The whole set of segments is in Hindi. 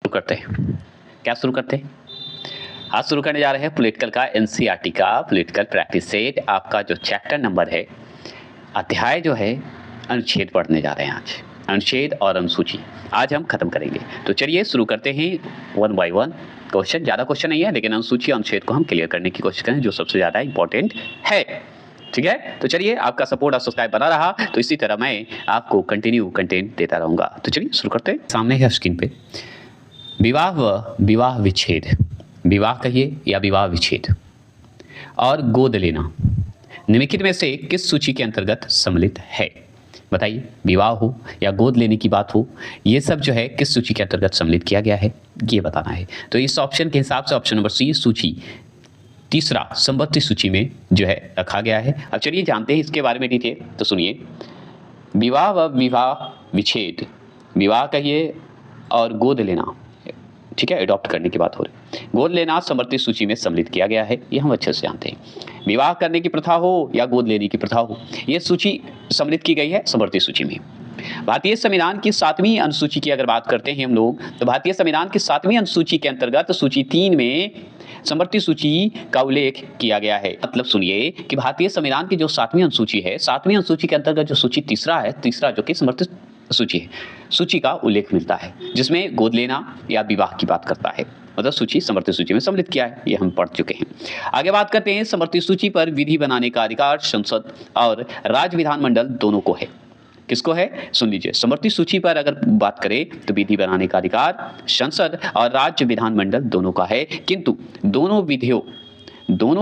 शुरू करते हैं। क्या शुरू करते हैं? आज शुरू करने जा रहे हैं पॉलिटिकल का एनसीईआरटी का पॉलिटिकल प्रैक्टिस सेट। आपका जो चैप्टर नंबर है, अध्याय जो है अनुच्छेद पढ़ने जा रहे हैं आज। अनुच्छेद और अनुसूची आज हम खत्म करेंगे। तो चलिए शुरू करते हैं वन बाय वन। क्वेश्चन ज़्यादा क्वेश्चन नहीं है, लेकिन अनुसूची अनुच्छेद को हम क्लियर करने की कोशिश करें जो सबसे ज़्यादा इंपॉर्टेंट है। ठीक है, तो चलिए आपका सपोर्ट और सब्सक्राइब बना रहा तो इसी तरह मैं आपको कंटिन्यू कंटेंट देता रहूँगा। तो चलिए शुरू करते हैं। सामने है स्क्रीन पे विवाह व विवाह विच्छेद, विवाह कहिए या विवाह विच्छेद, और गोद लेना निम्नलिखित में से किस सूची के अंतर्गत सम्मिलित है? बताइए, विवाह हो या गोद लेने की बात हो, ये सब जो है किस सूची के अंतर्गत सम्मिलित किया गया है, ये बताना है। तो इस ऑप्शन के हिसाब से ऑप्शन नंबर सी सूची तीसरा संपत्ति सूची में जो है रखा गया है। अब चलिए जानते हैं इसके बारे में डिटेल। तो सुनिए, विवाह व विवाह विच्छेद, विवाह कहिए और गोद लेना, ठीक है, अडॉप्ट करने की बात हो रही। गोद लेना समवर्ती सूची में सम्मिलित किया गया है, ये हम अच्छे से जानते हैं। विवाह करने की प्रथा हो या गोद लेने की प्रथा हो, ये सूची सम्मिलित की गई है समवर्ती सूची में। भारतीय संविधान की 7वीं अनुसूची की अगर बात करते हैं हम लोग, तो भारतीय संविधान की 7वीं अनुसूची के अंतर्गत सूची 3 में समवर्ती सूची का उल्लेख किया गया है। मतलब सुनिए कि भारतीय संविधान की जो 7वीं अनुसूची है, 7वीं अनुसूची के अंतर्गत जो सूची तीसरा है, तीसरा जो कि समवर्ती सूची है, सूची का उल्लेख मिलता है जिसमें गोद लेना या विवाह की बात करता है। मतलब सूची समवर्ती सूची में सम्मिलित किया है, ये हम पढ़ चुके हैं। आगे बात करते हैं, समवर्ती सूची पर विधि बनाने का अधिकार संसद और राज्य विधानमंडल दोनों को है। किसको है? सुन लीजिए, समवर्ती सूची पर अगर बात करें तो विधि बनाने का अधिकार संसद और राज्य विधानमंडल दोनों का है, किंतु दोनों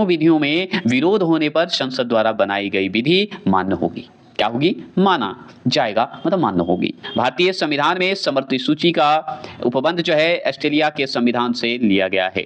विधियों में विरोध होने पर संसद द्वारा बनाई गई विधि मान्य होगी। क्या होगी? माना जाएगा, मतलब मान्य होगी। भारतीय संविधान में समवर्ती सूची का उपबंध जो है ऑस्ट्रेलिया के संविधान से लिया गया है।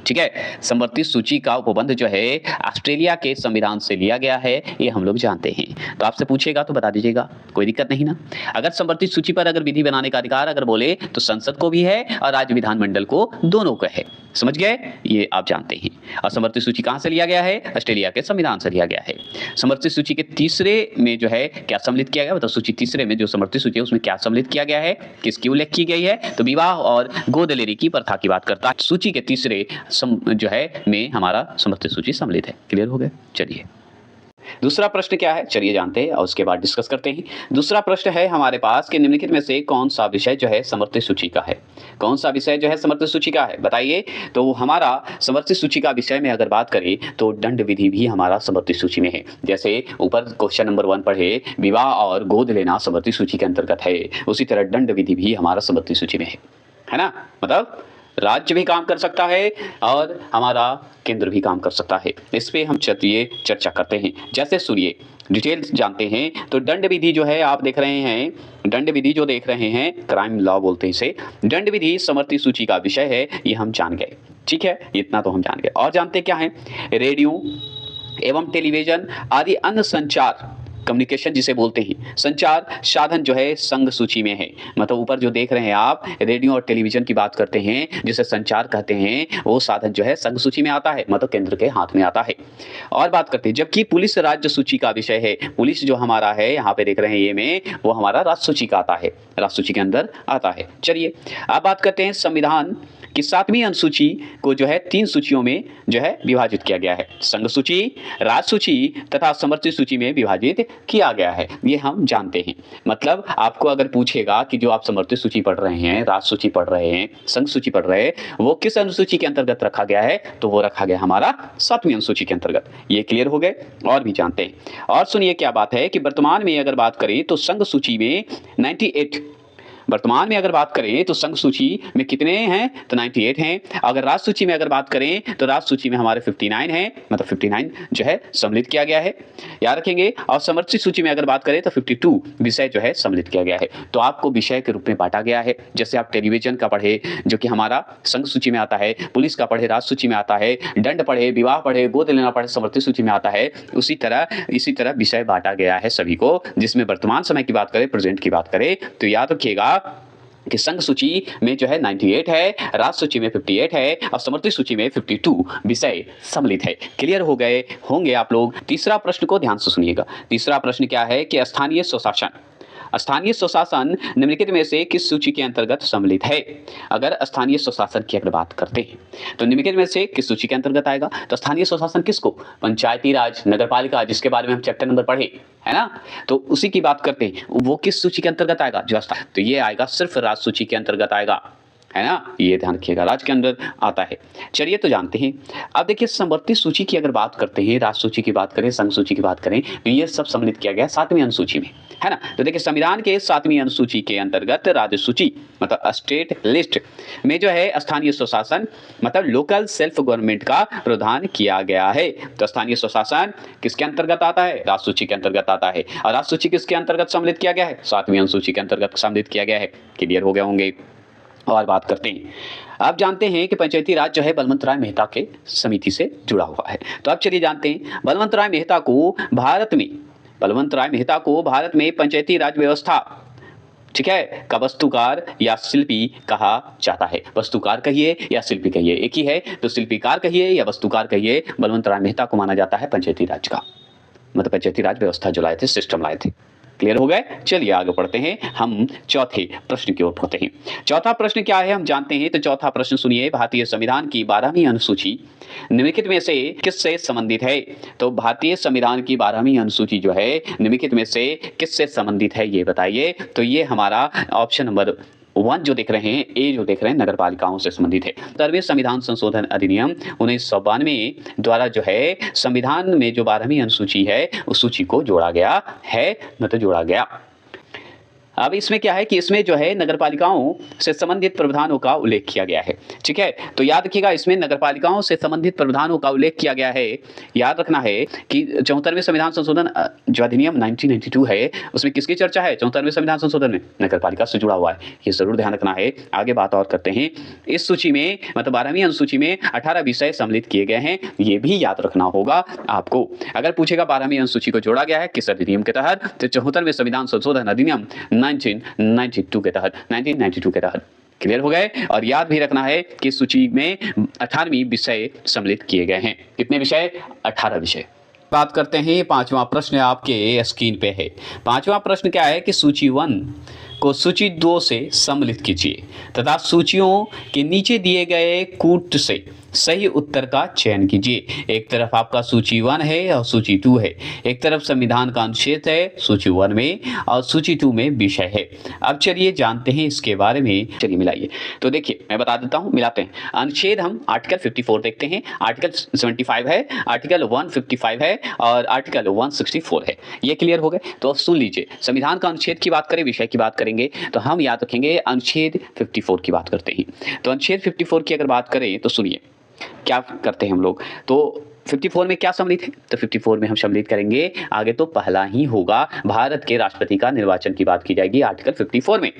ठीक है, समवर्ती सूची का उपबंध जो है ऑस्ट्रेलिया के संविधान से लिया गया है, ये हम लोग जानते हैं। तो आपसे पूछेगा तो बता दीजिएगा, कोई दिक्कत नहीं ना। अगर समवर्ती सूची पर अगर विधि बनाने का अधिकार अगर बोले तो संसद को भी है और राज्य विधानमंडल को, दोनों को है। समझ गए? ये आप जानते हैं। और समवर्ती सूची कहां से लिया गया है? ऑस्ट्रेलिया के संविधान से लिया गया है। समवर्ती सूची के तीसरे में जो है क्या सम्मिलित किया गया? मतलब सूची तीसरे में जो समवर्ती सूची है उसमें क्या सम्मिलित किया गया है, किसकी उल्लेख की गई है? तो विवाह और गोद लेने की प्रथा की बात करता है। सूची के तीसरे जो है में हमारा समवर्ती सूची सम्मिलित है। क्लियर हो गया? चलिए दूसरा प्रश्न क्या है, चलिए जानते हैं और उसके बाद डिस्कस करते हैं। दूसरा प्रश्न है हमारे पास कि निम्नलिखित में से कौन सा विषय जो है समवर्ती सूची का है? कौन सा विषय जो है समवर्ती सूची का है, बताइए। तो हमारा समवर्ती सूची का विषय में अगर बात करें तो दंड विधि भी हमारा समवर्ती सूची में है। जैसे ऊपर क्वेश्चन नंबर 1 पढ़े, विवाह और गोद लेना समवर्ती सूची के अंतर्गत है, उसी तरह दंड विधि भी हमारा समवर्ती सूची में है ना। मतलब राज्य भी काम कर सकता है और हमारा केंद्र भी काम कर सकता है। इस पे हम चलिए चर्चा करते हैं। जैसे सुनिए, डिटेल जानते हैं। तो दंड विधि जो है आप देख रहे हैं, दंड विधि जो देख रहे हैं, क्राइम लॉ बोलते हैं इसे। दंड विधि समवर्ती सूची का विषय है, ये हम जान गए। ठीक है, इतना तो हम जान गए। और जानते क्या है? रेडियो एवं टेलीविजन आदि अन्य संचार, कम्युनिकेशन जिसे बोलते हैं, संचार साधन जो है संघ सूची में है। मतलब ऊपर जो देख रहे हैं आप, रेडियो और टेलीविजन की बात करते हैं, जिसे संचार कहते हैं, वो साधन जो है संघ सूची में आता है, मतलब केंद्र के हाथ में आता है। और बात करते हैं, जबकि पुलिस राज्य सूची का विषय है। पुलिस जो हमारा है, यहाँ पे देख रहे हैं ये में, वो हमारा राज्य सूची का आता है, राज्य सूची के अंदर आता है। चलिए अब बात करते हैं, संविधान कि 7वीं अनुसूची को जो है 3 सूचियों में जो है विभाजित किया गया है। संघ सूची, राज्य सूची तथा समवर्ती सूची में विभाजित किया गया है, ये हम जानते हैं। मतलब आपको अगर पूछेगा कि जो आप समवर्ती सूची पढ़ रहे हैं, राज्य सूची पढ़ रहे हैं, संघ सूची पढ़ रहे हैं, वो किस अनुसूची के अंतर्गत रखा गया है, तो वो रखा गया हमारा 7वीं अनुसूची के अंतर्गत। ये क्लियर हो गए? और भी जानते हैं। और सुनिए क्या बात है कि वर्तमान में अगर बात करें तो संघ सूची में 98, वर्तमान में अगर बात करें तो संघ सूची में कितने हैं? तो 98 हैं। अगर राज्य सूची में अगर बात करें तो राज्य सूची में हमारे 59 हैं, मतलब 59 जो है सम्मिलित किया गया है, याद रखेंगे। और समवर्ती सूची में अगर बात करें तो 52 विषय जो है सम्मिलित किया गया है। तो आपको विषय के रूप में बांटा गया है। जैसे आप टेलीविजन का पढ़े जो कि हमारा संघ सूची में आता है, पुलिस का पढ़े राज्य सूची में आता है, दंड पढ़े, विवाह पढ़े, गोद लेना पढ़े समवर्ती सूची में आता है, इसी तरह विषय बांटा गया है सभी को। जिसमें वर्तमान समय की बात करें, प्रेजेंट की बात करें, तो याद रखिएगा कि संघ सूची में जो है 98 है, राज्य सूची में 58 है और समवर्ती सूची में 52 विषय सम्मिलित है। क्लियर हो गए होंगे आप लोग। तीसरा प्रश्न को ध्यान से सुनिएगा। तीसरा प्रश्न क्या है कि स्थानीय स्वशासन स्थानीय स्वशासन निम्नलिखित में से किस सूची के अंतर्गत सम्मिलित है? अगर स्थानीय स्वशासन की अगर बात करते हैं तो निम्नलिखित में से किस सूची के अंतर्गत आएगा? तो स्थानीय स्वशासन किसको? पंचायती राज, नगरपालिका, जिसके बारे में हम चैप्टर नंबर पढ़े है ना, तो उसी की बात करते हैं। वो किस सूची के अंतर्गत आएगा? तो ये आएगा सिर्फ राज्य सूची के अंतर्गत आएगा, है ना, ये ध्यान रखिएगा, राज्य के अंदर आता है। चलिए तो जानते हैं। अब देखिए समवर्ती सूची की अगर बात करते हैं, राज्य सूची की बात करें, संघ सूची की बात करें, तो ये सब सम्मिलित किया गया 7वीं अनुसूची में, है ना। तो देखिए संविधान के 7वीं अनुसूची के अंतर्गत राज्य सूची मतलब स्टेट लिस्ट में जो है स्थानीय स्वशासन मतलब लोकल सेल्फ गवर्नमेंट का प्रावधान किया गया है। तो स्थानीय स्वशासन किसके अंतर्गत आता है? राज्य सूची के अंतर्गत आता है। और राज्य सूची किसके अंतर्गत सम्मिलित किया गया है? 7वीं अनुसूची के अंतर्गत सम्मिलित किया गया है। क्लियर हो गए होंगे। और बात करते हैं, आप जानते हैं कि पंचायती राज जो है बलवंत राय मेहता के समिति से जुड़ा हुआ है। तो अब चलिए जानते हैं बलवंत राय मेहता को भारत में पंचायती राज व्यवस्था, ठीक है, का वस्तुकार या शिल्पी कहा जाता है। वस्तुकार कहिए या शिल्पी कहिए, एक ही है। तो शिल्पीकार कहिए या वस्तुकार कहिए, बलवंत राय मेहता को माना जाता है पंचायती राज का, मतलब पंचायती राज व्यवस्था जो लाए थे, सिस्टम लाए थे। क्लियर हो गए। चलिए आगे बढ़ते हैं, हम चौथे प्रश्न की ओर बढ़ते हैं। चौथा प्रश्न क्या है हम जानते हैं। तो चौथा प्रश्न सुनिए, भारतीय संविधान की 12वीं अनुसूची निम्नलिखित में से किससे संबंधित है? तो भारतीय संविधान की 12वीं अनुसूची जो है निम्नलिखित में से किससे संबंधित है, ये बताइए। तो ये हमारा ऑप्शन नंबर 1 जो देख रहे हैं, ए जो देख रहे हैं, नगरपालिकाओं से संबंधित है। 17वें संविधान संशोधन अधिनियम 1992 द्वारा जो है संविधान में जो 12वीं अनुसूची है उस सूची को जोड़ा गया है, मतलब जोड़ा गया। अब इसमें क्या है कि इसमें जो है नगरपालिकाओं से संबंधित प्रावधानों का उल्लेख किया गया है, ठीक है। तो याद रखिएगा, इसमें नगरपालिकाओं से संबंधित प्रावधानों का उल्लेख किया गया है। याद रखना है कि 74वें संविधान संशोधन जो अधिनियम 1992 है उसमें किसकी चर्चा है? 74वें संविधान संशोधन में नगरपालिका से जुड़ा हुआ है, ये जरूर ध्यान रखना है। आगे बात और करते हैं। इस सूची में मतलब 12वीं अनुसूची में 18 विषय सम्मिलित किए गए हैं, ये भी याद रखना होगा आपको। अगर पूछेगा 12वीं अनुसूची को जोड़ा गया है किस अधिनियम के तहत, तो 74वें संविधान संशोधन अधिनियम 1992 के तहत। क्लियर हो गए। और याद भी रखना है कि सूची में 18वीं विषय सम्मिलित किए गए हैं। कितने विषय? 18 विषय। बात करते हैं, 5वां प्रश्न आपके स्क्रीन पे है। 5वां प्रश्न क्या है कि सूची 1 को सूची 2 से सम्मिलित कीजिए तथा सूचियों के नीचे दिए गए कूट से सही उत्तर का चयन कीजिए। एक तरफ आपका सूची 1 है और सूची 2 है, एक तरफ संविधान का अनुच्छेद है सूची 1 में और सूची 2 में विषय है। अब चलिए जानते हैं इसके बारे में। चलिए मिलाइए। तो देखिए मैं बता देता हूँ, मिलाते हैं। अनुच्छेद हम आर्टिकल 54 देखते हैं, आर्टिकल 75 है, आर्टिकल 155 है और आर्टिकल 164 है। ये क्लियर हो गए। तो सुन लीजिए, संविधान का अनुच्छेद की बात करें, विषय की बात करेंगे तो हम याद रखेंगे अनुच्छेद 54 की बात करते हैं। तो अनुच्छेद 54 की अगर बात करें तो सुनिए क्या करते हैं हम लोग। तो 54 में क्या सम्मिलित है? तो 54 में हम सम्मिलित करेंगे, आगे तो पहला ही होगा, भारत के राष्ट्रपति का निर्वाचन की बात की जाएगी आर्टिकल 54 में।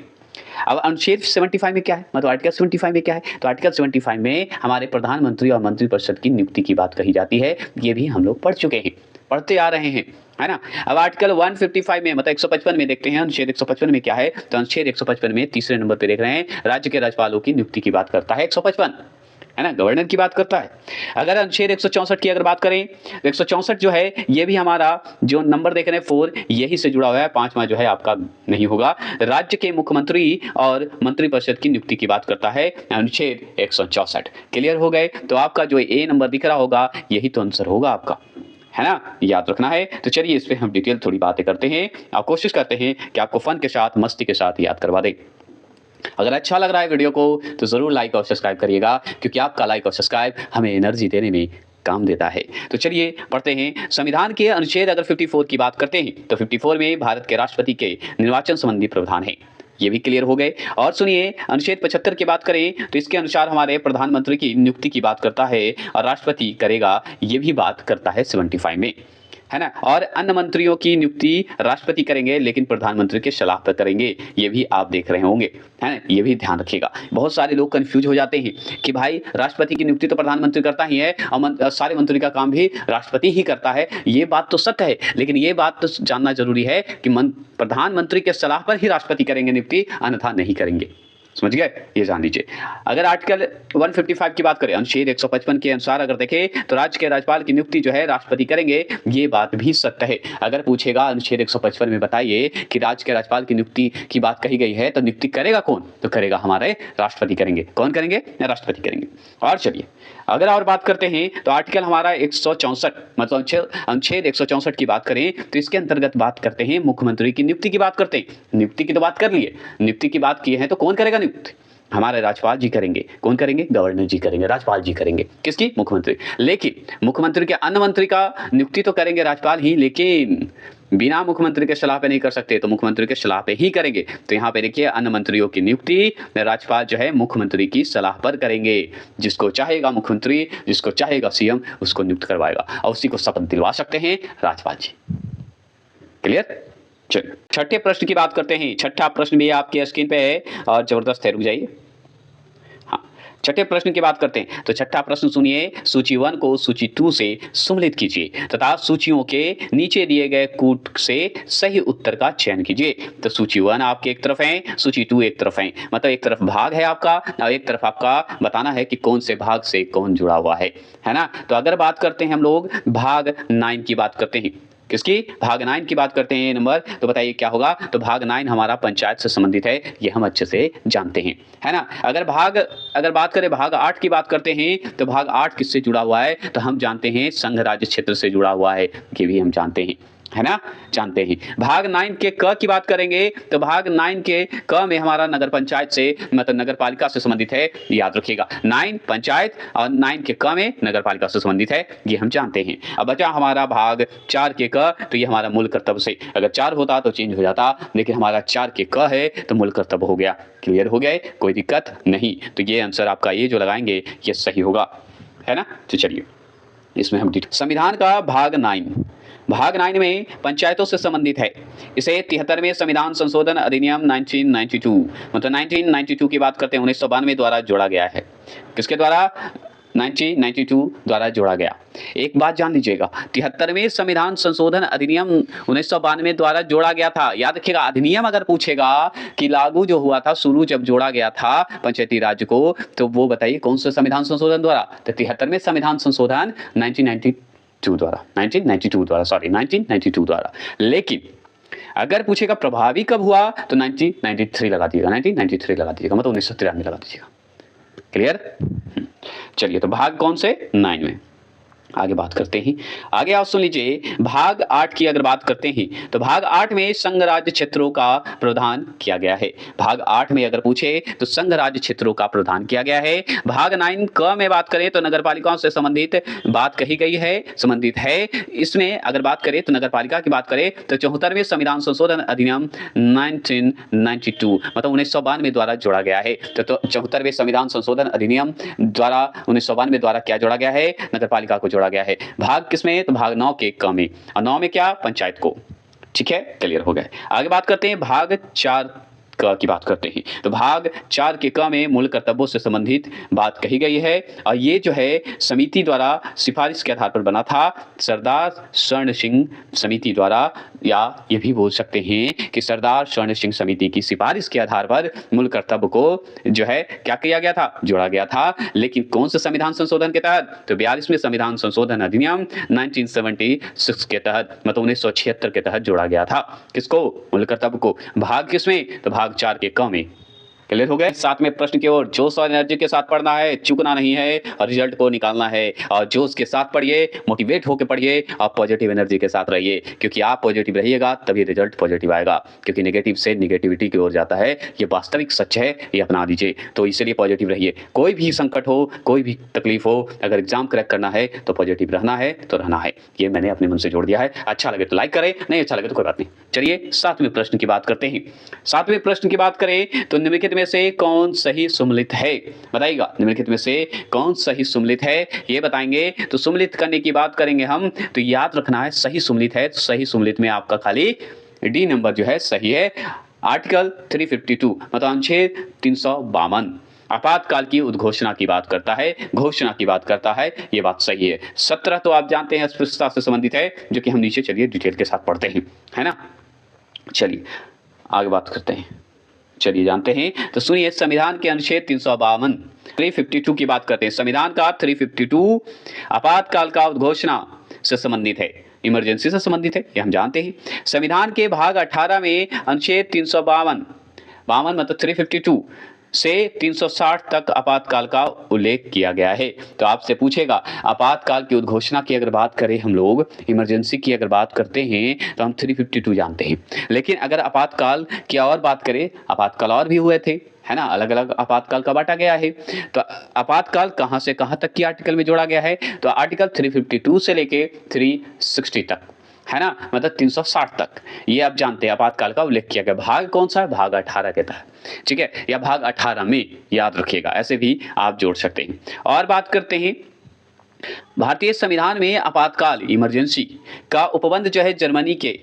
अब अनुच्छेद 75 में क्या है, मतलब आर्टिकल 75 में क्या है? तो आर्टिकल 75 में हमारे प्रधानमंत्री और मंत्रिपरिषद की नियुक्ति की बात कही जाती है। ये भी हम लोग पढ़ चुके हैं, पढ़ते आ रहे हैं, है ना। अब आर्टिकल 155 में मतलब 155 में देखते हैं, अनुच्छेद 155 में क्या है। तो अनुच्छेद 155 में तीसरे नंबर पे देख रहे हैं, राज्य के राज्यपालों की नियुक्ति की बात करता है 155, है ना, गवर्नर की बात करता है। अगर अनुच्छेद 164 की अगर बात करें तो 164 जो है ये भी हमारा जो नंबर देख रहे हैं 4 यही से जुड़ा हुआ है। 5वां जो है आपका नहीं होगा, राज्य के मुख्यमंत्री और मंत्रिपरिषद की नियुक्ति की बात करता है अनुच्छेद 164। क्लियर हो गए। तो आपका जो ए नंबर दिख रहा होगा यही तो आंसर होगा आपका, है ना, याद रखना है। तो चलिए इस पे हम डिटेल थोड़ी बातें करते हैं और कोशिश करते हैं कि आपको फन के साथ, मस्ती के साथ याद करवा दें। अगर अच्छा लग रहा है वीडियो को तो जरूर लाइक और सब्सक्राइब करिएगा, क्योंकि आपका लाइक और सब्सक्राइब हमें एनर्जी देने में काम देता है। तो चलिए पढ़ते हैं। संविधान के अनुच्छेद अगर 54 की बात करते हैं तो 54 में भारत के राष्ट्रपति के निर्वाचन संबंधी प्रावधान है, ये भी क्लियर हो गए। और सुनिए अनुच्छेद 75 की बात करें तो इसके अनुसार हमारे प्रधानमंत्री की नियुक्ति की बात करता है और राष्ट्रपति करेगा, ये भी बात करता है 75 में, है ना। और अन्य मंत्रियों की नियुक्ति राष्ट्रपति करेंगे लेकिन प्रधानमंत्री के सलाह पर करेंगे, ये भी आप देख रहे होंगे, है ना, ये भी ध्यान रखिएगा। बहुत सारे लोग कंफ्यूज हो जाते हैं कि भाई राष्ट्रपति की नियुक्ति तो प्रधानमंत्री करता ही है और सारे मंत्री का काम भी राष्ट्रपति ही करता है। ये बात तो सत्य है, लेकिन ये बात तो जानना जरूरी है कि प्रधानमंत्री के सलाह पर ही राष्ट्रपति करेंगे नियुक्ति, अन्यथा नहीं करेंगे। समझ गए, ये जान लीजिए। अगर आर्टिकल 155 की बात करें, अनुच्छेद 155 के अनुसार अगर देखें तो राज्य के राज्यपाल की नियुक्ति जो है राष्ट्रपति करेंगे, ये बात भी सत्य है। अगर पूछेगा अनुच्छेद 155 में बताइए कि राज्य के राज्यपाल की नियुक्ति की बात कही गई है, तो नियुक्ति करेगा कौन? तो करेगा हमारे राष्ट्रपति करेंगे। कौन करेंगे? राष्ट्रपति करेंगे। और चलिए अगर और बात करते हैं तो आर्टिकल हमारा 164 मतलब अनुच्छेद 164 की बात करें तो इसके अंतर्गत बात करते हैं मुख्यमंत्री की नियुक्ति की बात करते हैं। नियुक्ति की तो बात कर लिए, नियुक्ति की बात की है तो कौन करेगा नियुक्ति? हमारे राज्यपाल जी करेंगे। कौन करेंगे? गवर्नर जी करेंगे, राज्यपाल जी करेंगे। किसकी? मुख्यमंत्री। लेकिन मुख्यमंत्री के अन्य मंत्री का नियुक्ति तो करेंगे राज्यपाल ही, लेकिन बिना मुख्यमंत्री के सलाह पे नहीं कर सकते, तो मुख्यमंत्री के सलाह पे ही करेंगे। तो यहाँ पे देखिए अन्य मंत्रियों की नियुक्ति राज्यपाल जो है मुख्यमंत्री की सलाह पर करेंगे। जिसको चाहेगा मुख्यमंत्री, जिसको चाहेगा सीएम, उसको नियुक्त करवाएगा और उसी को शपथ दिलवा सकते हैं राज्यपाल जी। क्लियर? चलिए छठे प्रश्न की बात करते हैं। छठा प्रश्न भी आपके स्क्रीन पे है और जबरदस्त है, रुक जाइए। हाँ, छठे प्रश्न की बात करते हैं तो छठा प्रश्न सुनिए। सूची 1 को सूची 2 से सम्मिलित कीजिए तथा सूचियों के नीचे दिए गए कूट से सही उत्तर का चयन कीजिए। तो सूची 1 आपके एक तरफ है, सूची 2 एक तरफ है, मतलब एक तरफ भाग है आपका और एक तरफ आपका बताना है कि कौन से भाग से कौन जुड़ा हुआ है ना। तो अगर बात करते हैं हम लोग भाग 9 की बात करते हैं। किसकी? भाग 9 की बात करते हैं नंबर, तो बताइए क्या होगा? तो भाग 9 हमारा पंचायत से संबंधित है, ये हम अच्छे से जानते हैं, है ना। अगर बात करें भाग 8 की बात करते हैं तो भाग 8 किससे जुड़ा हुआ है? तो हम जानते हैं संघ राज्य क्षेत्र से जुड़ा हुआ है, ये भी हम जानते हैं, है ना, जानते हैं। भाग 9 के क की बात करेंगे तो भाग 9 के क में हमारा नगर पंचायत से मतलब नगर पालिका से संबंधित है, याद रखिएगा। 9 पंचायत और 9 के क में नगर पालिका से संबंधित है, ये हम जानते हैं। अब बचा हमारा भाग 4 के क, तो ये हमारा मूल कर्तव्य से, अगर 4 होता तो चेंज हो जाता, लेकिन हमारा 4 के क है तो मूल कर्तव्य हो गया। क्लियर हो गए? कोई दिक्कत नहीं। तो ये आंसर आपका ये जो लगाएंगे ये सही होगा, है ना। तो चलिए इसमें हम संविधान का भाग 9 में पंचायतों से संबंधित है। इसे 73वें संविधान संशोधन अधिनियम 1992 मतलब 1992 की बात करते हैं, 1992 द्वारा जोड़ा गया है। किसके द्वारा? 1992 द्वारा जोड़ा गया। एक बात जान लीजिएगा, 73वें संविधान संशोधन अधिनियम 1992 द्वारा जोड़ा गया था। याद रखिएगा, अधिनियम अगर पूछेगा कि लागू जो हुआ था, शुरू जब जोड़ा गया था पंचायती राज्य को, तो वो बताइए कौन से संविधान संशोधन द्वारा? तो 73वें संविधान संशोधन 1992 द्वारा। लेकिन अगर पूछेगा प्रभावी कब हुआ तो 1993 लगा दीजिएगा, 1993 लगा दीजिएगा, मतलब 1993 लगा दीजिएगा। क्लियर? चलिए तो भाग कौन से? 9 में आगे बात करते हैं। आगे आप सुन लीजिए, भाग 8 की अगर बात करते हैं तो भाग 8 में संघ राज्य क्षेत्रों का प्रावधान किया गया है। भाग 8 में अगर पूछे तो संघ राज्य क्षेत्रों का प्रावधान किया गया है। भाग 9 क में बात करें तो नगर पालिकाओं से संबंधित बात कही गई है, संबंधित है। इसमें अगर बात करें तो नगर पालिका की बात करें तो 74वें संविधान संशोधन अधिनियम 1992 मतलब 1992 द्वारा जोड़ा गया है। तो 74वें संविधान संशोधन अधिनियम द्वारा 1992 द्वारा क्या जोड़ा गया है? नगर पालिका को जोड़ा गया है। भाग किसमें? तो भाग 9 के क में, और 9 में क्या? पंचायत को। ठीक है, क्लियर हो गए। आगे बात करते हैं भाग 4 क की बात करते हैं तो भाग 4 के क में मूल कर्तव्यों से संबंधित बात कही गई है, और ये जो है समिति द्वारा सिफारिश के आधार पर बना था, सरदार स्वर्ण सिंह समिति द्वारा, या ये भी बोल सकते हैं कि सरदार स्वर्ण सिंह समिति की सिफारिश के आधार पर मूल कर्तव्य को जो है क्या किया गया था? जोड़ा गया था। लेकिन कौन से संविधान संशोधन के तहत? तो 42वें संविधान संशोधन अधिनियम 1976 के तहत मतलब 1976 के तहत जोड़ा गया था। किसको? मूल कर्तव्य को। भाग किसमें? तो भाग 4 के क में। क्लियर हो गए? 7वें प्रश्न की ओर, जोश और एनर्जी के साथ पढ़ना है, चूकना नहीं है और रिजल्ट को निकालना है। और जोश के साथ पढ़िए, मोटिवेट होकर पढ़िए और पॉजिटिव एनर्जी के साथ रहिए, क्योंकि आप पॉजिटिव रहिएगा तभी रिजल्ट पॉजिटिव आएगा, क्योंकि नेगेटिव से निगेटिविटी की ओर जाता है। ये वास्तविक सच है, ये अपना दीजिए। तो इसलिए पॉजिटिव रहिए। कोई भी संकट हो, कोई भी तकलीफ हो, अगर एग्जाम क्रैक करना है तो पॉजिटिव रहना है तो रहना है। ये मैंने अपने मन से जोड़ दिया है। अच्छा लगे तो लाइक करें, नहीं अच्छा लगे तो कोई बात नहीं। चलिए 7वें प्रश्न की बात करते हैं। 7वें प्रश्न की बात करें तो निम्नलिखित में से कौन सही सुमेलित है? बताइएगा, निम्नलिखित में से कौन सही सुमेलित है, ये बताएंगे। तो सुमेलित करने की बात करेंगे हम, तो याद रखना है सही सुमेलित है, तो सही सुमेलित में आपका खाली डी नंबर जो है सही है। आर्टिकल 352 मतलब अनुच्छेद 352 आपातकाल की उद्घोषणा की बात करता है, घोषणा की बात करता है, ये बात सही है। 17 तो आप जानते हैं अस्पृश्यता से संबंधित है, जो कि हम नीचे चलिए डिटेल के साथ पढ़ते हैं, है ना। चलिए आगे बात करते हैं। चलिए जानते हैं। तो सुनिए, संविधान के अनुच्छेद 352 352 की बात करते हैं। संविधान का 352 आपातकाल का उद्घोषणा से संबंधित है, इमरजेंसी से संबंधित है, ये हम जानते हैं। संविधान के भाग 18 में अनुच्छेद 352 मतलब 352 से 360 तक आपातकाल का उल्लेख किया गया है। तो आपसे पूछेगा, आपातकाल की उद्घोषणा की अगर बात करें हम लोग, इमरजेंसी की अगर बात करते हैं तो हम 352 जानते हैं। लेकिन अगर आपातकाल की और बात करें, आपातकाल और भी हुए थे, है ना, अलग अलग आपातकाल का बांटा गया है। तो आपातकाल कहां से कहां तक की आर्टिकल में जोड़ा गया है? तो आर्टिकल 352 से लेके 360 तक, है ना, मतलब 360 तक, ये आप जानते हैं आपातकाल का उल्लेख किया गया। भाग कौन सा है? भाग 18 के तहत, ठीक है, या भाग 18 में, याद रखिएगा, ऐसे भी आप जोड़ सकते हैं। और बात करते हैं, भारतीय संविधान में आपातकाल, इमरजेंसी का उपबंध जो है जर्मनी के,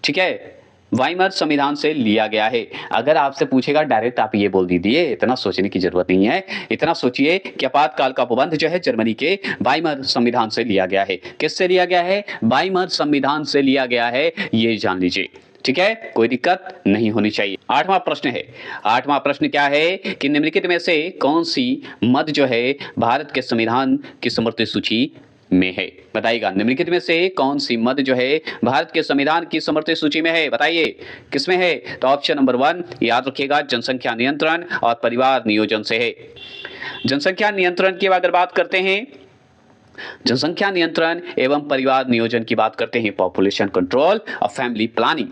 ठीक है, वाइमर संविधान से लिया गया है। अगर आपसे पूछेगा डायरेक्ट, आप ये बोल दीजिए, इतना सोचने की जरूरत नहीं है। इतना सोचिए कि आपातकाल का उपबंध जो है जर्मनी के वाइमर संविधान से लिया गया है। किससे लिया गया है? वाइमर संविधान से लिया गया है, ये जान लीजिए, ठीक है, कोई दिक्कत नहीं होनी चाहिए। 8वां प्रश्न है। 8वां प्रश्न क्या है कि निम्नलिखित में से कौन सी मद जो है भारत के संविधान की समर्थित सूची में है? बताइएगा, निम्नलिखित में से कौन सी मद जो है भारत के संविधान की समर्थित सूची में है? बताइए किसमें है? तो ऑप्शन नंबर 1 याद रखिएगा, जनसंख्या नियंत्रण और परिवार नियोजन से है। जनसंख्या नियंत्रण की अगर बात करते हैं, जनसंख्या नियंत्रण एवं परिवार नियोजन की बात करते हैं, पॉपुलेशन कंट्रोल और फैमिली प्लानिंग,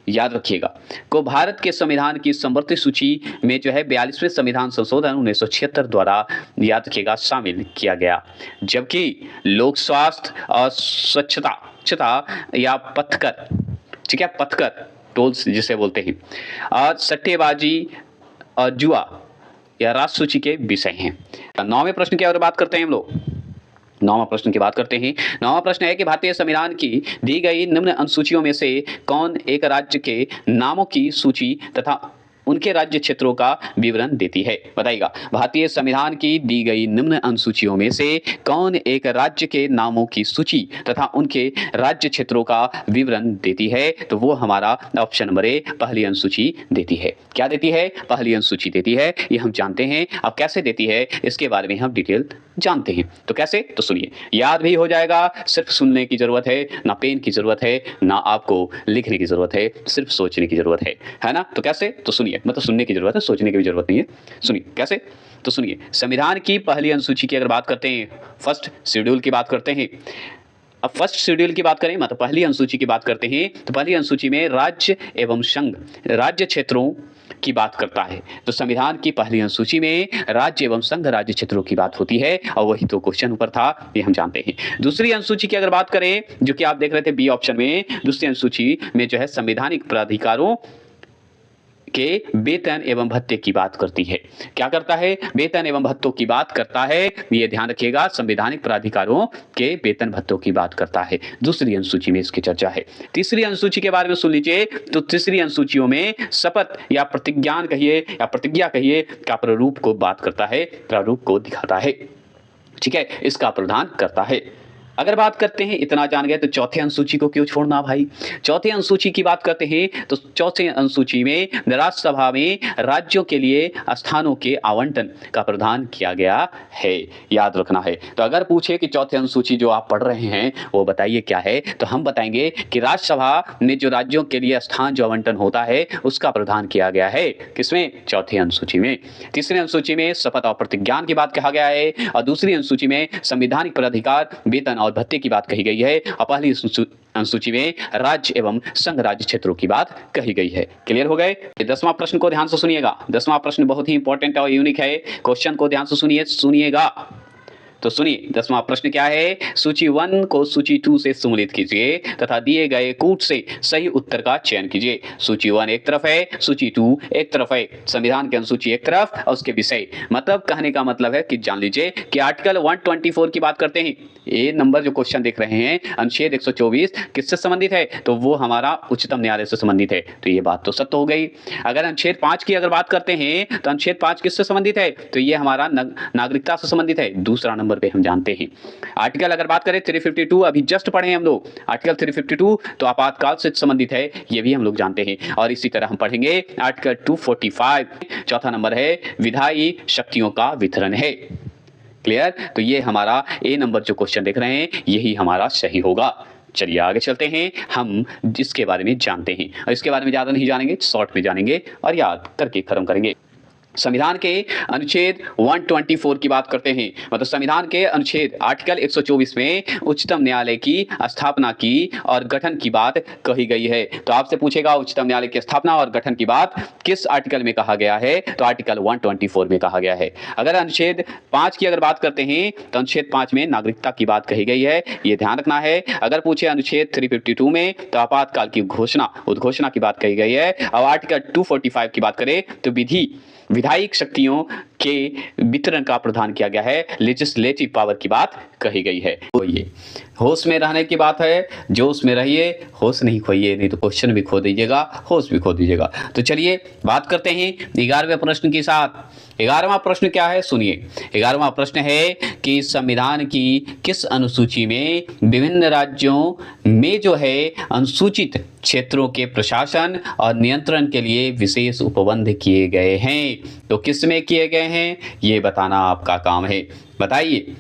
याद रखिएगा, को भारत के संविधान की समर्थित सूची में जो है 42वें संविधान संशोधन 1976 द्वारा, याद रखिएगा, शामिल किया गया। जबकि लोक स्वास्थ्य और स्वच्छता या पथकर, ठीक है, पथकर टोल्स जिसे बोलते हैं, और सट्टेबाजी और जुआ या राष्ट्र सूची के विषय हैं। 9वें प्रश्न की अगर बात करते हैं हम लोग, 9वां प्रश्न की बात करते हैं। 9वां प्रश्न है कि भारतीय संविधान की दी गई निम्न अनुसूचियों में से कौन एक राज्य के नामों की सूची तथा उनके राज्य क्षेत्रों का विवरण देती है? बताइएगा, भारतीय संविधान की दी गई निम्न अनुसूचियों में से कौन एक राज्य के नामों की सूची तथा उनके राज्य क्षेत्रों का विवरण देती है? तो वो हमारा ऑप्शन नंबर ए, पहली अनुसूची देती है। क्या देती है? पहली अनुसूची देती है, ये हम जानते हैं। अब कैसे देती है इसके बारे में हम डिटेल जानते हैं। तो कैसे? तो सुनिए, याद भी हो जाएगा, सिर्फ सुनने की जरूरत है, ना पेन की जरूरत है, ना आपको लिखने की जरूरत है, सिर्फ सोचने की जरूरत है ना। तो कैसे? तो सुनिए, मतलब सुनने की जरूरत है, सोचने की भी जरूरत नहीं है। सुनिए कैसे? तो सुनिए, संविधान की पहली अनुसूची की अगर बात करते हैं, फर्स्ट शेड्यूल की बात करते हैं। अब फर्स्ट शेड्यूल की बात करें, मतलब पहली अनुसूची की बात करते हैं, तो पहली अनुसूची में राज्य एवं संघ राज्य क्षेत्रों की बात करता है। तो संविधान की पहली अनुसूची में राज्य एवं संघ राज्य क्षेत्रों की बात होती है, और वही तो क्वेश्चन ऊपर था, ये हम जानते हैं। दूसरी अनुसूची की अगर बात करें, जो कि आप देख रहे थे बी ऑप्शन में, दूसरी अनुसूची में जो है संवैधानिक प्राधिकारों के वेतन एवं भत्ते की बात करती है। क्या करता है? वेतन एवं भत्तों की बात करता है, ये ध्यान रखिएगा, संवैधानिक प्राधिकारों के वेतन भत्तों की बात करता है। दूसरी अनुसूची में इसकी चर्चा है। तीसरी अनुसूची के बारे में सुन लीजिए, तो तीसरी अनुसूचियों में शपथ या प्रतिज्ञान कहिए या प्रतिज्ञा कहिए का प्रारूप को बात करता है, प्रारूप को दिखाता है, ठीक है, इसका प्रावधान करता है। अगर बात करते हैं, इतना जान गए तो चौथे अनुसूची को क्यों छोड़ना भाई? चौथे अनुसूची की बात करते हैं तो चौथे अनुसूची में राज्यसभा में राज्यों के लिए स्थानों के आवंटन का प्रावधान किया गया है, याद रखना है। तो अगर पूछे कि चौथे अनुसूची जो आप पढ़ रहे हैं वो बताइए क्या है, तो हम बताएंगे कि राज्यसभा में जो राज्यों के लिए स्थान जो आवंटन होता है उसका प्रावधान किया गया है। किसमें? चौथे अनुसूची में। तीसरी अनुसूची में शपथ और प्रतिज्ञान की बात कहा गया है, और दूसरी अनुसूची में संवैधानिक प्राधिकार वेतन और भत्ते की बात कही गई है, और पहली अनुसूची में राज्य एवं संघ राज्य क्षेत्रों की बात कही गई है। क्लियर हो गए? 10वां प्रश्न को ध्यान से सुनिएगा। 10वां प्रश्न बहुत ही इंपॉर्टेंट और यूनिक है, क्वेश्चन को ध्यान से सुनिएगा। तो सुनिए, 10वां प्रश्न क्या है? सूची 1 को सूची 2 से सम्मिलित कीजिए तथा दिए गए कूट से सही उत्तर का चयन कीजिए। सूची 1 एक तरफ है, सूची 2 एक तरफ है, संविधान की अनुसूची एक तरफ और उसके विषय। मतलब कहने का मतलब है कि जान लीजिए कि आर्टिकल 124 की बात करते हैं। ये नंबर जो क्वेश्चन देख रहे हैं, अनुच्छेद 124 किससे संबंधित है? तो वो हमारा उच्चतम न्यायालय से संबंधित है। तो ये बात तो सत्य हो गई। अगर अनुच्छेद 5 की अगर बात करते हैं, तो अनुच्छेद 5 किससे संबंधित है? तो ये हमारा नागरिकता से संबंधित है। दूसरा नंबर नंबर पे हम जानते हैं। आर्टिकल अगर बात करें 352 अभी जस्ट पढ़े हम लोग, आर्टिकल 352 तो आपातकाल से संबंधित है, ये भी हम लोग जानते हैं। और इसी तरह हम पढ़ेंगे आर्टिकल 245, चौथा नंबर है विधायी शक्तियों का वितरण है। क्लियर? तो ये हमारा ए नंबर जो क्वेश्चन देख रहे हैं यही हमारा सही होगा। चलिए आगे चलते हैं, हम जिसके बारे में जानते हैं, और इसके बारे में ज़्यादा नहीं जानेंगे, शॉर्ट में जानेंगे और याद करके खत्म करेंगे। संविधान के अनुच्छेद 124 की बात करते हैं, मतलब संविधान के अनुच्छेद आर्टिकल 124 में उच्चतम न्यायालय की स्थापना की और गठन की बात कही गई है। तो आपसे पूछेगा उच्चतम न्यायालय की स्थापना और गठन की बात किस आर्टिकल में कहा गया है, तो आर्टिकल 124 में कहा गया है। अगर अनुच्छेद 5 की अगर बात करते हैं तो अनुच्छेद 5 में नागरिकता की बात कही गई है, ये ध्यान रखना है। अगर पूछे अनुच्छेद 352 में तो आपातकाल की घोषणा, उद्घोषणा की बात कही गई है। और आर्टिकल 245 की बात करें तो विधायिक शक्तियों के वितरण का प्रावधान किया गया है, लेजिस्लेटिव पावर की बात कही गई है। तो ये होश में रहने की बात है, जोश में रहिए, होश नहीं खोइए, नहीं तो क्वेश्चन भी खो दीजिएगा, होश भी खो दीजिएगा। तो चलिए बात करते हैं 11वें प्रश्न के साथ। 11वां प्रश्न क्या है सुनिए। 11वां प्रश्न है कि संविधान की किस अनुसूची में विभिन्न राज्यों में जो है अनुसूचित क्षेत्रों के प्रशासन और नियंत्रण के लिए विशेष उपबंध किए गए हैं। तो किस में किए गए हैं ये बताना आपका काम है, बताइए।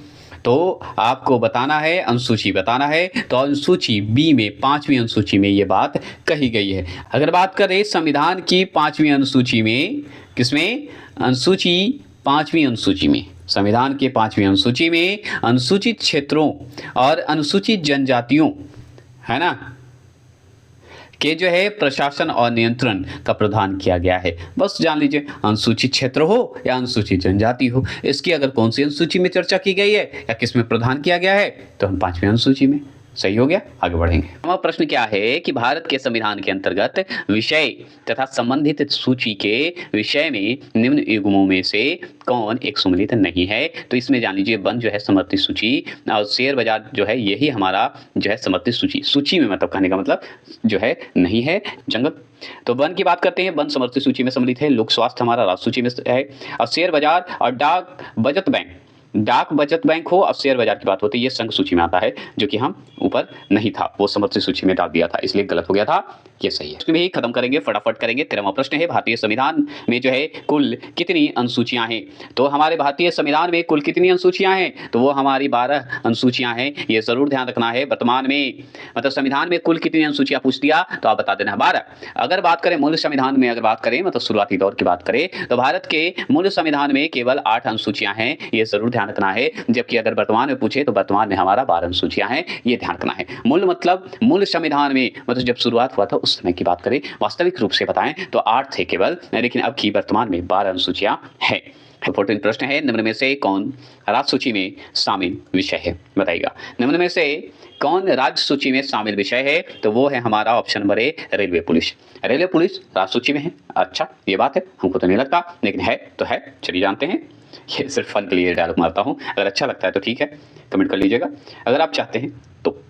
तो आपको बताना है, अनुसूची बताना है। तो अनुसूची बी में 5वीं अनुसूची में ये बात कही गई है। अगर बात करें संविधान की 5वीं अनुसूची में, किसमें? अनुसूची 5वीं अनुसूची में, संविधान के 5वीं अनुसूची में अनुसूचित क्षेत्रों और अनुसूचित जनजातियों, है ना, के जो है प्रशासन और नियंत्रण का प्रावधान किया गया है। बस जान लीजिए, अनुसूचित क्षेत्र हो या अनुसूचित जनजाति हो, इसकी अगर कौन सी अनुसूची में चर्चा की गई है या किस में प्रावधान किया गया है, तो हम 5वीं अनुसूची में। सही हो गया, आगे बढ़ेंगे। हमारा प्रश्न क्या है कि भारत के संविधान के अंतर्गत विषय तथा संबंधित सूची के विषय में निम्न युग्मों में से कौन एक सम्मिलित नहीं है। तो इसमें जान लीजिए वन जो है समर्थित सूची और शेयर बाजार जो है यही हमारा जो है समर्थित सूची, सूची में मतलब कहने का मतलब जो है नहीं है। जंगल, तो वन की बात करते हैं, वन समर्थित सूची में सम्मिलित है। लोक स्वास्थ्य हमारा राज्य सूची में है। और शेयर बाजार और डाक बचत बैंक, डाक बचत बैंक हो और शेयर बाजार की बात होती है, ये संघ सूची में आता है, जो कि हम ऊपर नहीं था, वो समर्थित सूची में डाल दिया था, इसलिए गलत हो गया था। ये सही है। इसमें ही खत्म करेंगे, फटाफट करेंगे। 13वां प्रश्न है भारतीय संविधान में जो है कुल कितनी अनुसूचियां हैं। तो हमारे भारतीय संविधान में कुल कितनी अनुसूचियां हैं, तो वो हमारी 12 अनुसूचियां हैं। ये जरूर ध्यान रखना है। वर्तमान में मतलब संविधान में कुल कितनी अनुसूचियां पूछ दिया तो आप बता देना 12। अगर बात करें मूल संविधान में, अगर बात करें मतलब शुरुआती दौर की बात करें, तो भारत के मूल संविधान में केवल 8 अनुसूचियां हैं, ये जरूर ध्यान रखना है। जबकि अगर वर्तमान में पूछे तो वर्तमान में हमारा 12 अनुसूचियां हैं, ये ध्यान रखना है। मूल मतलब मूल संविधान में मतलब जब शुरुआत हुआ था उस समय की बात करें, वास्तविक रूप से बताएं तो 8 थे केवल, लेकिन अब की वर्तमान में 12 अनुसूचियां हैं। इंपॉर्टेंट प्रश्न है, निम्न में से कौन राज्य सूची में शामिल विषय है, बताइएगा। निम्न में से कौन राज्य सूची में शामिल विषय है, तो वो है हमारा option number A, railway police. Railway police राज्य सूची में है। अच्छा, ये बात है, हमको तो नहीं लगता, लेकिन है तो है। चलिए जानते हैं। ये सिर्फ फन के लिए डायलॉग मारता हूँ, अगर अच्छा लगता है तो ठीक है, कमेंट कर लीजिएगा अगर आप चाहते हैं तो।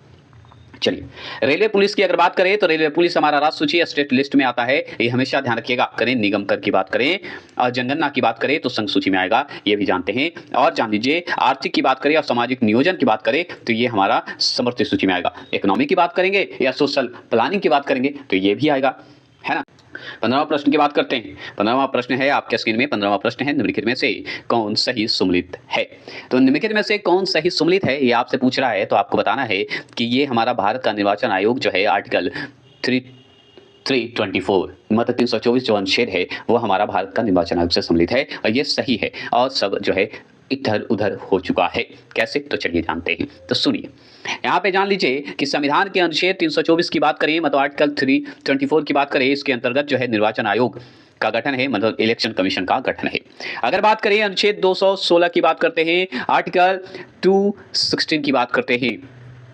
चलिए रेलवे पुलिस की अगर बात करें तो रेलवे पुलिस हमारा राज्य सूची स्टेट लिस्ट में आता है, ये हमेशा ध्यान रखिएगा। करें निगम कर की बात करें और जनगणना की बात करें तो संघ सूची में आएगा, ये भी जानते हैं। और जान लीजिए आर्थिक की बात करें और सामाजिक नियोजन की बात करें तो ये हमारा समर्थित सूची में आएगा। इकोनॉमी की बात करेंगे या सोशल प्लानिंग की बात करेंगे तो ये भी आएगा, है ना। 15वां प्रश्न की बात करते हैं। 15वां प्रश्न है आपके स्क्रीन में। 15वां प्रश्न है निम्नलिखित में से कौन सही सम्मिलित है। तो निम्नलिखित में से कौन सही सम्मिलित है ये आपसे पूछ रहा है, तो आपको बताना है कि ये हमारा भारत का निर्वाचन आयोग जो है आर्टिकल 324 मतलब 324 जो अनुच्छेद है वो हमारा भारत का निर्वाचन आयोग से सम्मिलित है और ये सही है। और सब जो है इधर उधर हो चुका है, कैसे, तो चलिए जानते हैं। तो सुनिए, यहाँ पे जान लीजिए कि संविधान के अनुच्छेद 324 की बात करें मतलब आर्टिकल 324 की बात करें, इसके अंतर्गत जो है निर्वाचन आयोग का गठन है, मतलब इलेक्शन कमीशन का गठन है। अगर बात करें अनुच्छेद 216 की बात करते हैं, आर्टिकल 216 की बात करते हैं,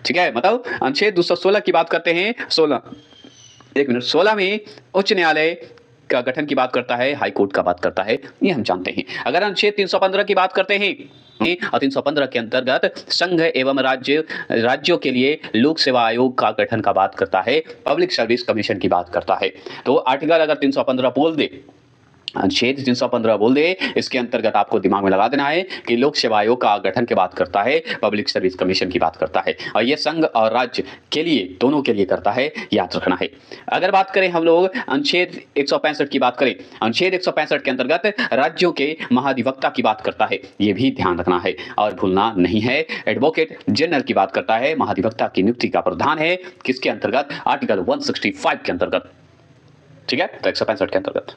ठीक है, मतलब अनुच्छेद 216 की बात करते हैं। 16 में उच्च न्यायालय का गठन की बात करता है, हाई कोर्ट का बात करता है, ये हम जानते हैं। अगर अनुच्छेद 315 की बात करते हैं और 315 के अंतर्गत संघ एवं राज्यों के लिए लोक सेवा आयोग का गठन का बात करता है, पब्लिक सर्विस कमीशन की बात करता है। तो आर्टिकल अगर 315 बोल दे अनुच्छेद 315 बोल दे, इसके अंतर्गत आपको दिमाग में लगा देना है कि लोक सेवा आयोग का गठन की बात करता है, पब्लिक सर्विस कमीशन की बात करता है, और ये संघ और राज्य के लिए, दोनों के लिए करता है, याद रखना है। अगर बात करें हम लोग अनुच्छेद 165 की बात करें, अनुच्छेद 165 के अंतर्गत राज्यों के महाधिवक्ता की बात करता है, ये भी ध्यान रखना है और भूलना नहीं है। एडवोकेट जनरल की बात करता है, महाधिवक्ता की नियुक्ति का प्रावधान है किसके अंतर्गत? आर्टिकल 165 के अंतर्गत, ठीक है, तो 165 के अंतर्गत।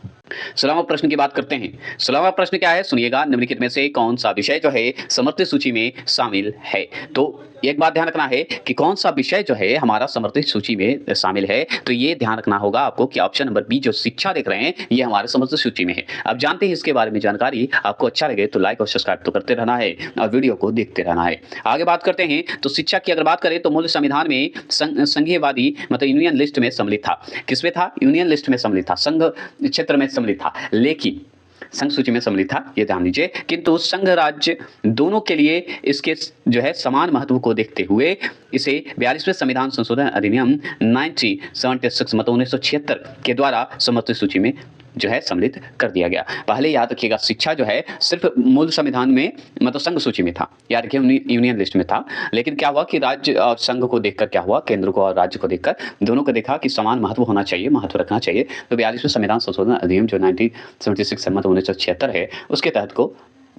16वां प्रश्न की बात करते हैं। 16वां प्रश्न क्या है, सुनिएगा, निम्नलिखित में से कौन सा विषय जो है समर्थित सूची में शामिल है? तो एक बात ध्यान रखना है कि कौन सा विषय जो है हमारा समर्थित सूची में शामिल है, तो ये ध्यान रखना होगा आपको कि ऑप्शन नंबर बी जो शिक्षा देख रहे हैं ये हमारे समर्थित सूची में है। अब जानते हैं इसके बारे में जानकारी, आपको अच्छा लगे तो लाइक और सब्सक्राइब तो करते रहना है और वीडियो को देखते रहना है। आगे बात करते हैं, तो शिक्षा की अगर बात करें तो मूल संविधान में संघीयवादी मतलब यूनियन लिस्ट में सम्मिलित था। किसमें था? यूनियन लिस्ट में सम्मिलित था, संघ क्षेत्र में सम्मिलित था, लेकिन संघ सूची में सम्मिलित था, ये ध्यान दीजिए। किंतु संघ राज्य दोनों के लिए इसके जो है समान महत्व को देखते हुए इसे 42वें संविधान संशोधन अधिनियम 1976 मतलब 1976 के द्वारा समर्थित सूची में जो है सम्मिलित कर दिया गया। पहले याद रखिएगा, शिक्षा जो है सिर्फ मूल संविधान में मतलब संघ सूची में था, याद रखिए यूनियन लिस्ट में था, लेकिन क्या हुआ कि राज्य और संघ को देखकर क्या हुआ, केंद्र को और राज्य को देखकर दोनों को देखा कि समान महत्व होना चाहिए, महत्व रखना चाहिए, तो 42वें संविधान संशोधन अधिनियम जो 1976 मतलब 1976 है उसके तहत को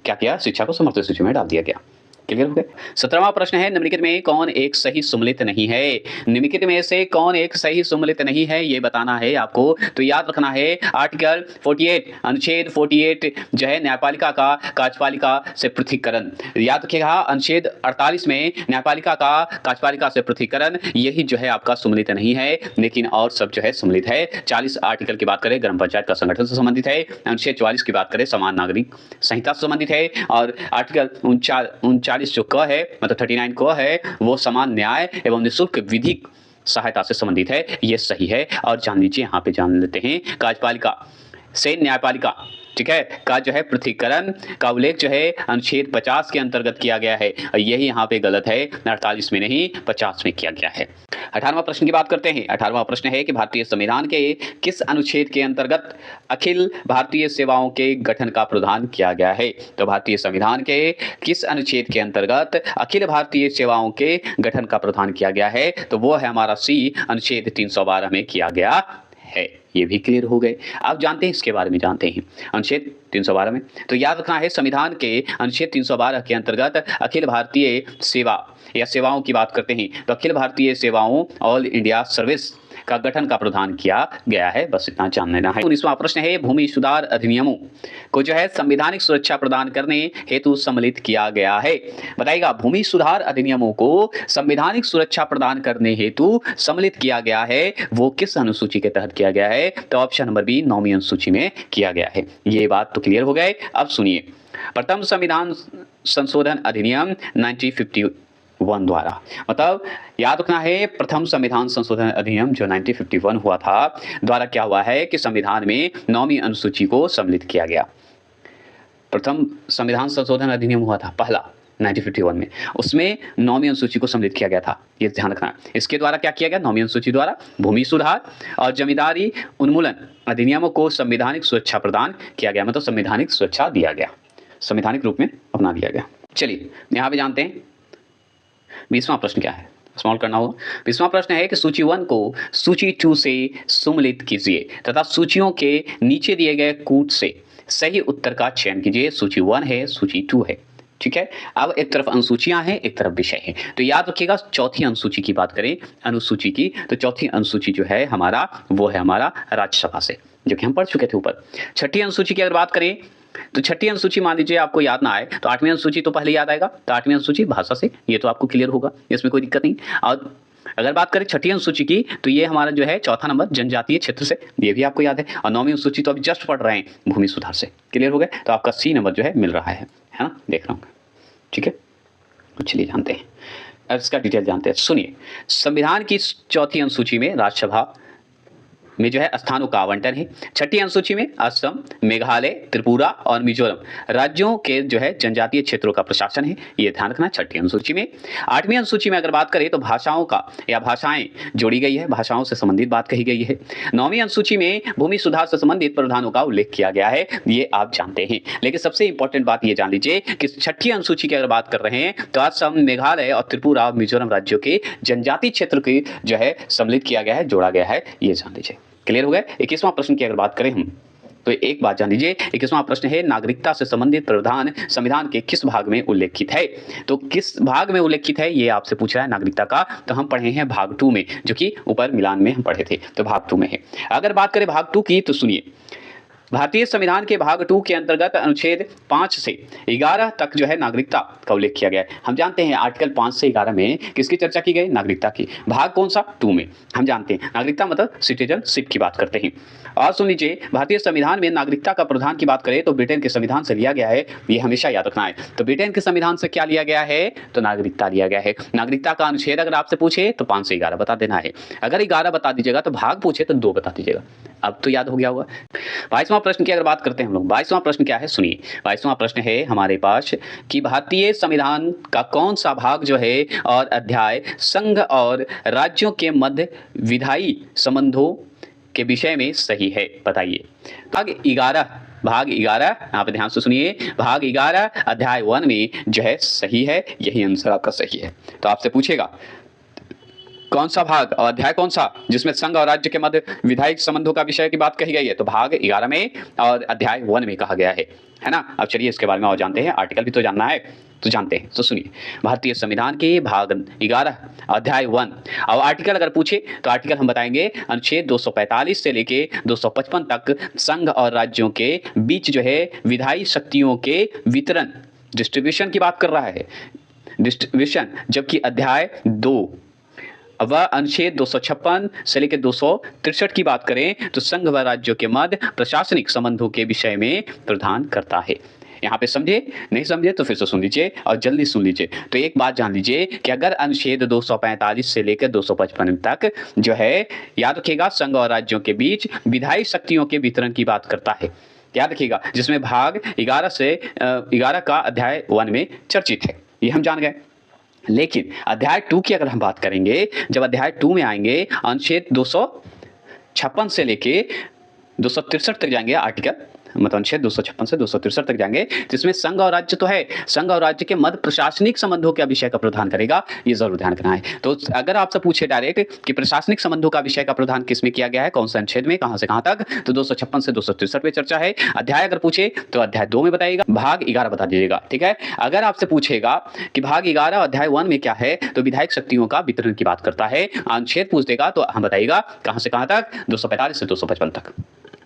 क्या किया, शिक्षा को समर्थित सूची में डाल दिया गया। क्लियर हो गया? 17वां प्रश्न है, निम्नलिखित में कौन एक सही सम्मिलित नहीं है? निम्नलिखित में से कौन एक सही सम्मिलित नहीं है ये बताना है आपको। तो याद रखना है आर्टिकल 48 अनुच्छेद 48 जो है न्यायपालिका का कार्यपालिका से पृथकीकरण, याद रखिएगा अनुच्छेद 48 में न्यायपालिका का कार्यपालिका से पृथकीकरण, यही जो है आपका सम्मिलित नहीं है, लेकिन और सब जो है सम्मिलित है। 40 आर्टिकल की बात करें ग्राम पंचायत का संगठन से संबंधित है, अनुच्छेद 44 की बात करें समान नागरिक संहिता से संबंधित है, और आर्टिकल 39 जो क है मतलब 39 क है वो समान न्याय एवं निःशुल्क विधिक सहायता से संबंधित है, ये सही है। और जान लीजिए यहाँ पे जान लेते हैं कार्यपालिका से न्यायपालिका, ठीक है, का जो है पृथकीकरण का उल्लेख जो है अनुच्छेद 50 के अंतर्गत किया गया है, यही यहाँ पे गलत है, 48 में नहीं 50 में किया गया है। 18वां प्रश्न की बात करते हैं। 18वां प्रश्न है कि भारतीय संविधान के किस अनुच्छेद के अंतर्गत अखिल भारतीय सेवाओं के गठन का प्रावधान किया गया है? तो भारतीय संविधान के किस अनुच्छेद के अंतर्गत अखिल भारतीय सेवाओं के गठन का प्रावधान किया गया है? तो वो है हमारा सी, अनुच्छेद 312 में किया गया है। ये भी क्लियर हो गए। आप जानते हैं इसके बारे में, जानते हैं अनुच्छेद 312 में, तो याद रखना है संविधान के अनुच्छेद 312 के अंतर्गत अखिल भारतीय सेवा या सेवाओं की बात करते हैं, तो अखिल भारतीय सेवाओं ऑल इंडिया सर्विस का गठन का प्रावधान किया गया है, बस इतना जान लेना है। 19वां प्रश्न है, भूमि सुधार अधिनियमों को जो है संवैधानिक सुरक्षा प्रदान करने हेतु सम्मिलित किया गया है। बताइएगा, भूमि सुधार अधिनियमों को संवैधानिक सुरक्षा प्रदान करने हेतु सम्मिलित किया गया है, वो किस अनुसूची के तहत किया गया है? तो ऑप्शन नंबर बी 9वीं अनुसूची में किया गया है। ये बात तो क्लियर हो गए। अब सुनिए, प्रथम संविधान संशोधन अधिनियम 1951 द्वारा, मतलब याद रखना है प्रथम संविधान संशोधन अधिनियम जो 1951 हुआ था द्वारा क्या हुआ है कि संविधान में 9वीं अनुसूची को सम्मिलित किया गया। प्रथम संविधान संशोधन अधिनियम हुआ था पहला 1951 में, उसमें 9वीं अनुसूची को सम्मिलित किया गया था, ये ध्यान रखना। इसके द्वारा क्या किया गया? 9वीं अनुसूची द्वारा भूमि सुधार और जमींदारी उन्मूलन अधिनियमों को संवैधानिक सुरक्षा प्रदान किया गया, मतलब संवैधानिक सुरक्षा दिया गया, संवैधानिक रूप में अपना दिया गया। चलिए यहाँ पे जानते हैं 20वां प्रश्न क्या है, स्मॉल करना होगा। 20वां प्रश्न है कि सूची 1 को सूची 2 से सम्मिलित कीजिए तथा सूचियों के नीचे दिए गए कूट से सही उत्तर का चयन कीजिए। सूची 1 है, सूची 2 है, ठीक है। अब एक तरफ अनुसूचियां हैं, एक तरफ विषय है, तो याद रखिएगा चौथी अनुसूची की बात करें अनुसूची की, तो चौथी अनुसूची जो है हमारा वो है हमारा राज्यसभा से, जो कि हम पढ़ चुके थे ऊपर। छठी अनुसूची की अगर बात करें तो छठी अनुसूची मान लीजिए आपको याद ना आए तो 8वीं अनुसूची तो पहले याद आएगा, तो 8वीं अनुसूची भाषा से, ये तो आपको क्लियर होगा, इसमें कोई दिक्कत नहीं। और अगर बात करें छठी अनुसूची की तो ये हमारा जो है चौथा नंबर जनजातीय क्षेत्र से, ये भी आपको याद है। और 9वीं अनुसूची तो अभी जस्ट पढ़ रहे हैं भूमि सुधार से, क्लियर हो गए, तो आपका सी नंबर जो है मिल रहा है ना, देख रहा हूँ, ठीक है। चलिए जानते हैं, अब इसका डिटेल जानते हैं। सुनिए, संविधान की चौथी अनुसूची में राज्यसभा में जो है स्थानों का आवंटन है। छठी अनुसूची में असम, मेघालय, त्रिपुरा और मिजोरम राज्यों के जो है जनजातीय क्षेत्रों का प्रशासन है, ये ध्यान रखना छठी अनुसूची में। आठवीं अनुसूची में अगर बात करें तो भाषाओं का या भाषाएं जोड़ी गई है, भाषाओं से संबंधित बात कही गई है। नौवीं अनुसूची में भूमि सुधार से संबंधित प्रावधानों का उल्लेख किया गया है, ये आप जानते हैं। लेकिन सबसे इंपॉर्टेंट बात ये जान लीजिए कि छठी अनुसूची की अगर बात कर रहे हैं तो असम, मेघालय और त्रिपुरा और मिजोरम राज्यों के जनजातीय क्षेत्र की जो है सम्मिलित किया गया है, जोड़ा गया है, ये जान लीजिए। क्लियर हो गया। 21वां प्रश्न की अगर बात करें हम तो एक बात जान लीजिए, 21वां प्रश्न है नागरिकता से संबंधित प्रावधान संविधान के किस भाग में उल्लेखित है। तो किस भाग में उल्लेखित है ये आपसे पूछ रहा है नागरिकता का, तो हम पढ़े हैं भाग 2 में, जो कि ऊपर मिलान में हम पढ़े थे, तो भाग 2 में है। अगर बात करें भाग 2 की तो सुनिए, भारतीय संविधान के भाग 2 के अंतर्गत अनुच्छेद 5 से 11 तक जो है नागरिकता का उल्लेख किया गया है। हम जानते हैं आर्टिकल 5 से 11 में किसकी चर्चा की गई, नागरिकता की। भाग कौन सा, 2 में। हम जानते हैं नागरिकता मतलब सिटीजनशिप की बात करते हैं। और सुन लीजिए, भारतीय संविधान में नागरिकता का प्रावधान की बात करें तो ब्रिटेन के संविधान से लिया गया है, ये हमेशा याद रखना है। तो ब्रिटेन के संविधान से क्या लिया गया है, तो नागरिकता लिया गया है। नागरिकता का अनुच्छेद अगर आपसे पूछे तो 5 से 11 बता देना है। अगर 11 बता दीजिएगा तो भाग पूछे तो 2 बता दीजिएगा। अब तो याद हो गया होगा। 22वां प्रश्न की अगर बात करते हैं हम लोग, 22वां प्रश्न क्या है सुनिए। 22वां प्रश्न है हमारे पास कि भारतीय संविधान का कौन सा भाग जो है और अध्याय संघ और राज्यों के मध्य विधायी संबंधों के विषय में सही है, बताइए। भाग 11 यहाँ पे ध्यान से सुनिए, भाग 11 अध्याय 1 में जो है सही है, यही आंसर आपका सही है। तो आपसे पूछेगा कौन सा भाग और अध्याय कौन सा जिसमें संघ और राज्य के मध्य विधायी संबंधों का विषय की बात कही गई है, तो भाग 11 में और अध्याय 1 में कहा गया है ना। अब चलिए इसके बारे में और जानते हैं, आर्टिकल भी तो जानना है, तो जानते हैं। तो सुनिए, भारतीय संविधान के भाग 11 अध्याय 1 और आर्टिकल अगर पूछे तो आर्टिकल हम बताएंगे अनुच्छेद 245 से लेके 255 तक संघ और राज्यों के बीच जो है विधायी शक्तियों के वितरण, डिस्ट्रीब्यूशन की बात कर रहा है, डिस्ट्रीब्यूशन। जबकि अध्याय 2 वह अनुच्छेद 256 से लेकर 263 की बात करें तो संघ व राज्यों के मध्य प्रशासनिक संबंधों के विषय में प्रदान करता है। यहाँ पे समझे, नहीं समझे तो फिर से सुन लीजिए और जल्दी सुन लीजिए। तो एक बात जान लीजिए कि अगर अनुच्छेद 245 से लेकर 255 तक जो है, याद रखिएगा, संघ और राज्यों के बीच विधायी शक्तियों के वितरण की बात करता है, याद रखिएगा, जिसमें भाग 11 का अध्याय 1 में चर्चित है, ये हम जान गए। लेकिन अध्याय 2 की अगर हम बात करेंगे, जब अध्याय 2 में आएंगे अनुच्छेद 256 से लेके 263 तक जाएंगे, आर्टिकल मतलब अनुच्छेद 256 से 263 तक जाएंगे, जिसमें संघ और राज्य तो है, संघ और राज्य के मध्य प्रशासनिक संबंधों का विषय का प्रावधान करेगा, ये जरूर ध्यान रखना है। तो अगर आपसे पूछे डायरेक्ट कि प्रशासनिक संबंधों का विषय का प्रावधान किसमें किया गया है, कौन सा अनुच्छेद में, कहां से कहां तक, तो 256 से 263 पे चर्चा है। अध्याय अगर पूछे तो अध्याय 2 में बताइएगा, भाग 11 बता दीजिएगा, ठीक है। अगर आपसे पूछेगा कि भाग 11 अध्याय 1 में क्या है, तो विधायक शक्तियों का वितरण की बात करता है। अनुच्छेद पूछ देगा तो हम बताइएगा कहां से कहां तक, 245 से 255 तक,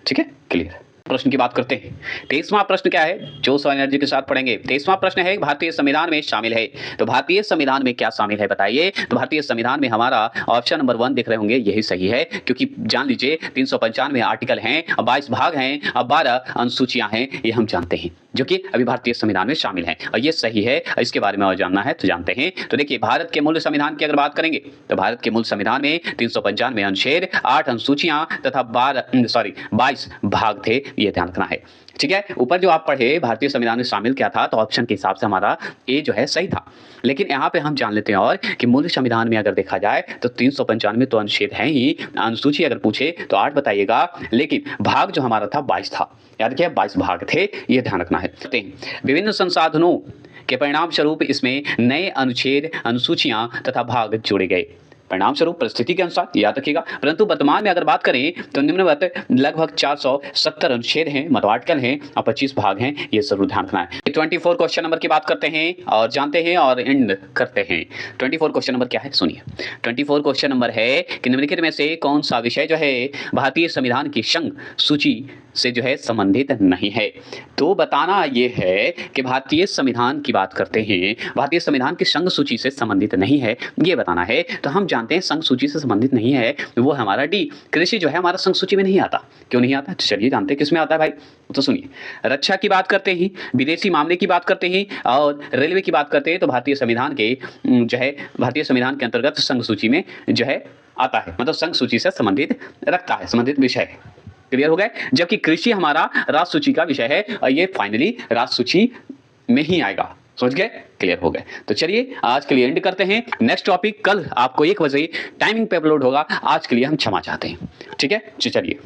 ठीक है, क्लियर। प्रश्न की बात करते हैं। 23वां प्रश्न क्या है, जोश और एनर्जी के साथ पढ़ेंगे। 23वां प्रश्न है भारतीय संविधान में शामिल है, तो भारतीय संविधान में क्या शामिल है बताइए। तो भारतीय संविधान में हमारा ऑप्शन नंबर 1 दिख रहे होंगे, यही सही है, क्योंकि जान लीजिए 395 आर्टिकल हैं, 22 भाग हैं, 12 अनुसूचियां हैं, ये हम जानते हैं, जो कि अभी भारतीय संविधान में शामिल हैं, और ये सही है। इसके बारे में और जानना है तो जानते हैं। तो देखिए, भारत के मूल संविधान की अगर बात करेंगे तो भारत के मूल संविधान में 395 अनुच्छेद, 8 अनुसूचियां तथा 22 भाग थे, ये ध्यान रखना है, ठीक है। ऊपर जो आप पढ़े भारतीय संविधान में शामिल क्या था, तो ऑप्शन के हिसाब से हमारा ए जो है सही था। लेकिन यहाँ पे हम जान लेते हैं और कि मूल संविधान में अगर देखा जाए तो 395 तो अनुच्छेद हैं ही, अनुसूची अगर पूछे तो 8 बताइएगा, लेकिन भाग जो हमारा था 22 था, याद रखिए 22 भाग थे, ये ध्यान रखना है। विभिन्न संसाधनों के परिणाम स्वरूप इसमें नए अनुच्छेद, अनुसूचियां तथा भाग जोड़े गए, परिणाम स्वरूप परिस्थिति के अनुसार, याद रखिएगा। परंतु वर्तमान में अगर बात करें तो निम्नवत लगभग 470 अनुच्छेद हैं, मतलब आर्टिकल हैं, और 25 भाग हैं, ये जरूर ध्यान रखना है। 24 क्वेश्चन नंबर की बात करते हैं और जानते हैं और एंड करते हैं। 24 क्वेश्चन नंबर क्या है सुनिए। 24 क्वेश्चन नंबर है कि निम्नलिखित में से कौन सा विषय जो है भारतीय संविधान की संघ सूची से जो है संबंधित नहीं है। तो बताना ये है कि भारतीय संविधान की बात करते हैं, भारतीय संविधान की संघ सूची से संबंधित नहीं है, ये बताना है। तो हम जानते हैं संघ सूची से संबंधित नहीं है, वो हमारा डी, कृषि जो है हमारा संघ सूची में नहीं आता। क्यों नहीं आता, तो चलिए जानते हैं किसमें आता है भाई। तो सुनिए, रक्षा की बात करते हैं, विदेशी मामले की बात करते हैं और रेलवे की बात करते हैं, तो भारतीय संविधान के जो है, भारतीय संविधान के अंतर्गत संघ सूची में जो है आता है, मतलब संघ सूची से संबंधित रखता है, संबंधित विषय है। क्लियर हो गए? जबकि कृषि हमारा राज्य सूची का विषय है और ये फाइनली राज्य सूची में ही आएगा। समझ गए? क्लियर हो गए? तो चलिए आज के लिए एंड करते हैं। नेक्स्ट टॉपिक कल आपको 1 बजे टाइमिंग पे अपलोड होगा। आज के लिए हम क्षमा चाहते हैं। ठीक है? चलिए।